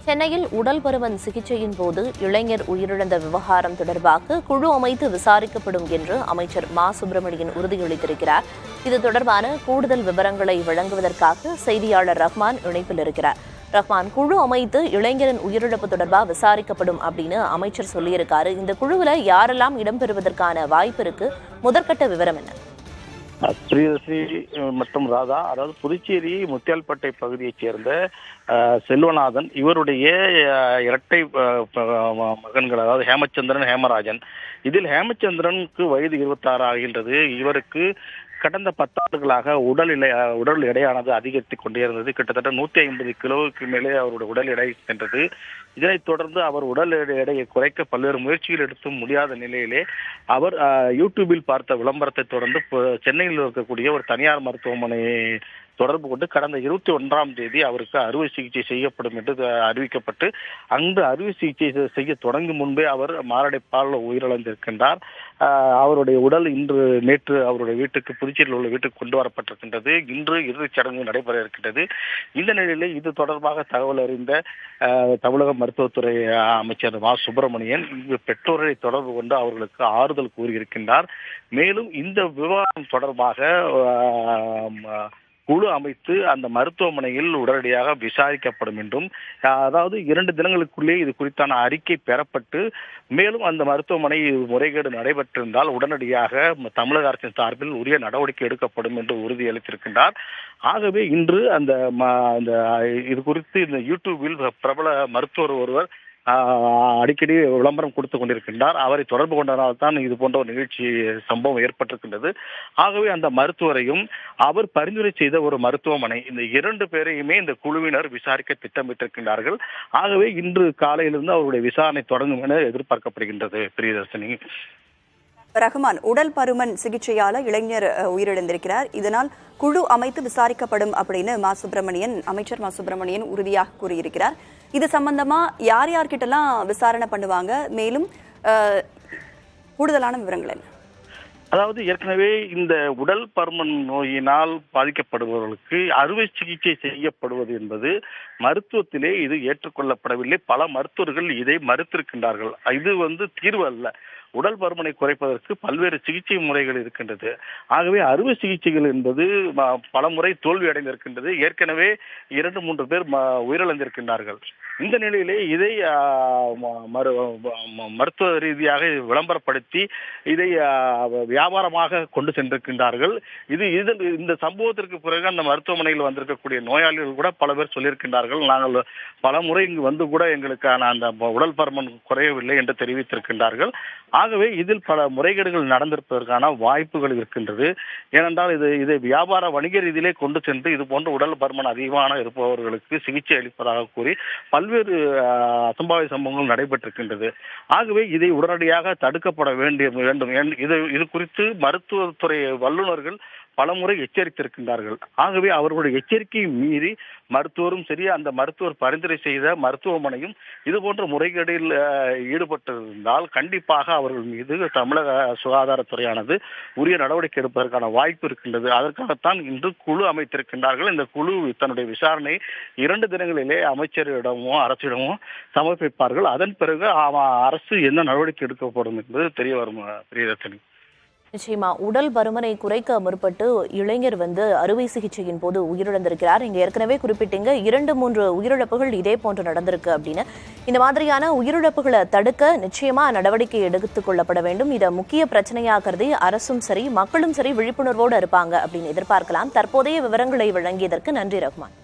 சென்னையில் உடல் பருமன் சிகிச்சையின் போது இளைஞர் உயிரிழந்த விவகாரம் தொடர்பாக குழு அமைத்து விசாரிக்கப்படும் என்று அமைச்சர் மா சுப்பிரமணியன் உறுதியளித்திருக்கிறார். இது தொடர்பான கூடுதல் விவரங்களை வழங்குவதற்காக செய்தியாளர் ரஹ்மான் இணைப்பில் இருக்கிறார். ரஹ்மான், குழு அமைத்து இளைஞரின் உயிரிழப்பு தொடர்பாக விசாரிக்கப்படும் அப்படின்னு அமைச்சர் சொல்லியிருக்காரு. இந்த குழுவில் யாரெல்லாம் இடம்பெறுவதற்கான வாய்ப்பு இருக்கு? முதற்கட்ட விவரம் என்ன? பிரியதர்ஷினி மற்றும் ராதா, அதாவது புதுச்சேரி முத்தியால்பேட்டை பகுதியைச் சேர்ந்த செல்வநாதன், இவருடைய இரட்டை மகன்கள், அதாவது ஹேமச்சந்திரன், ஹேமராஜன். இதில் ஹேமச்சந்திரனுக்கு வயது 26 ஆகின்றது. இவருக்கு கடந்த 10 ஆண்டுகளாக உடல் எடையானது அதிகரித்துக் கொண்டே இருந்தது. கிட்டத்தட்ட 150 கிலோவுக்கு மேலே அவருடைய உடல் எடை சென்றது. இதனைத் தொடர்ந்து அவர் உடல் எடையை குறைக்க பல்வேறு முயற்சிகள் எடுத்தும் முடியாத நிலையிலே அவர் யூடியூபில் பார்த்த விளம்பரத்தை தொடர்ந்து சென்னையில் இருக்கக்கூடிய ஒரு தனியார் மருத்துவமனையை தொடர்பு கொண்டு கடந்த 21ஆம் தேதி அவருக்கு அறுவை சிகிச்சை செய்யப்படும் என்று அறிவிக்கப்பட்டு அங்கு அறுவை சிகிச்சை செய்ய தொடங்கும் முன்பே அவர் மாரடைப்பால் உயிரிழந்திருக்கின்றார். அவருடைய உடல் நேற்று அவருடைய வீட்டுக்கு, புதுச்சேரியில் உள்ள வீட்டுக்கு கொண்டு வரப்பட்டிருக்கின்றது. இன்று இறுதிச் சடங்கு நடைபெற இருக்கின்றது. இந்த நிலையிலே இது தொடர்பாக தகவல் அறிந்த தமிழக மருத்துவத்துறை அமைச்சர் மா சுப்பிரமணியன் பெற்றோரை தொடர்பு கொண்டு அவர்களுக்கு ஆறுதல் கூறியிருக்கின்றார். மேலும் இந்த விவகாரம் தொடர்பாக குழு அமைத்து அந்த மருத்துவமனையில் உடனடியாக விசாரிக்கப்படும் என்றும், அதாவது 2 தினங்களுக்குள்ளே இது குறித்தான அறிக்கை பெறப்பட்டு மேலும் அந்த மருத்துவமனை முறைகேடு நடைபெற்றிருந்தால் உடனடியாக தமிழக அரசின் சார்பில் உரிய நடவடிக்கை எடுக்கப்படும் என்று உறுதியளித்திருக்கின்றார். ஆகவே இன்று இது குறித்து இந்த யூடியூபில் பிரபல மருத்துவர் ஒருவர் அடிக்கடி விளம்பரம் கொடுத்து கொண்டிருக்கின்றார். அவரை தொடர்பு கொண்டதால் தான் இது போன்ற ஒரு நிகழ்ச்சி சம்பவம் ஏற்பட்டிருக்கின்றது. ஆகவே அந்த மருத்துவரையும் அவர் பரிந்துரை செய்த ஒரு மருத்துவமனை, இந்த 2 பேரையுமே இந்த குழுவினர் விசாரிக்க திட்டமிட்டிருக்கின்றார்கள். ஆகவே இன்று காலையிலிருந்து அவருடைய விசாரணை தொடங்கும் என எதிர்பார்க்கப்படுகின்றது. பிரியதர்ஷினி. ரஹ்மான், உடல் பருமன் சிகிச்சையால இளைஞர் உயிரிழந்திருக்கிறார். இதனால் குழு அமைத்து விசாரிக்கப்படும் அப்படின்னு அமைச்சர் மா சுப்பிரமணியன் உறுதியாக கூறியிருக்கிறார். இது சம்பந்தமா யார்கிட்டலாம் விசாரணை பண்ணுவாங்க? மேலும் கூடுதலான விவரங்கள் என்ன? அதாவது ஏற்கனவே இந்த உடல் பருமன் நோயினால் பாதிக்கப்படுபவர்களுக்கு அறுவை சிகிச்சை செய்யப்படுவது என்பது மருத்துவத்திலே இது ஏற்றுக்கொள்ளப்படவில்லை. பல மருத்துவர்கள் இதை மறுத்திருக்கின்றார்கள். இது தீர்வு அல்ல. உடல் பருமனை குறைப்பதற்கு பல்வேறு சிகிச்சை முறைகள் இருக்கின்றது. ஆகவே அறுவை சிகிச்சைகள் என்பது பல முறை தோல்வி அடைந்திருக்கின்றது. ஏற்கனவே 2-3 பேர் உயிரிழந்திருக்கின்றார்கள். இந்த நிலையிலே இதை மருத்துவ ரீதியாக விளம்பரப்படுத்தி இதை வியாபாரமாக கொண்டு சென்றிருக்கின்றார்கள். இந்த சம்பவத்திற்கு பிறகு அந்த மருத்துவமனையில் வந்திருக்கக்கூடிய நோயாளிகள் கூட பல பேர் சொல்லியிருக்கின்றார்கள், நாங்கள் பல முறை இங்கு வந்து கூட எங்களுக்கான அந்த உடல் பருமன் குறையவில்லை என்று தெரிவித்திருக்கின்றார்கள். ஆகவே இதில் பல முறைகேடுகள் நடந்திருப்பதற்கான வாய்ப்புகள் இருக்கின்றது. ஏனென்றால் இதை வியாபார வணிக ரீதியிலே கொண்டு சென்று இது போன்ற உடல் பருமன் அதிகமான இருப்பவர்களுக்கு சிகிச்சை அளிப்பதாக கூறி பல்வேறு அசம்பாவித சம்பவங்கள் நடைபெற்றிருக்கின்றது. ஆகவே இதை உடனடியாக தடுக்கப்பட வேண்டும். இது குறித்து மருத்துவத்துறை வல்லுநர்கள் பலமுறை எச்சரித்திருக்கின்றார்கள். ஆகவே அவர்களுடைய எச்சரிக்கையை மீறி மருத்துவரும் சரி, அந்த மருத்துவர் பரிந்துரை செய்த மருத்துவமனையும் இது போன்ற முறைகேடில் ஈடுபட்டிருந்தால் கண்டிப்பாக அவர்கள் மீது தமிழக சுகாதாரத்துறையானது உரிய நடவடிக்கை எடுப்பதற்கான வாய்ப்பு இருக்கின்றது. அதற்காகத்தான் இன்று குழு அமைத்திருக்கின்றார்கள். இந்த குழு தன்னுடைய விசாரணை 2 தினங்களிலே அமைச்சரிடமோ அரசிடமோ சமர்ப்பிப்பார்கள். அதன் பிறகு அரசு என்ன நடவடிக்கை எடுக்கப்படும் என்பது தெரிய வரும். பிரியதர்ஷினி. நிச்சயமா, உடல் பருமனை குறைக்க முற்பட்டு இளைஞர் அறுவை சிகிச்சையின் போது உயிரிழந்திருக்கிறார். இங்க ஏற்கனவே குறிப்பிட்டீங்க 2-3 உயிரிழப்புகள் இதே போன்று நடந்திருக்கு அப்படின்னு. இந்த மாதிரியான உயிரிழப்புகளை தடுக்க நிச்சயமா நடவடிக்கை எடுத்துக் கொள்ளப்பட வேண்டும். இதை முக்கிய பிரச்சனையாகிறதே அரசும் சரி, மக்களும் சரி விழிப்புணர்வோடு இருப்பாங்க அப்படின்னு எதிர்பார்க்கலாம். தற்போதைய விவரங்களை வழங்கியதற்கு நன்றி ரஹ்மான்.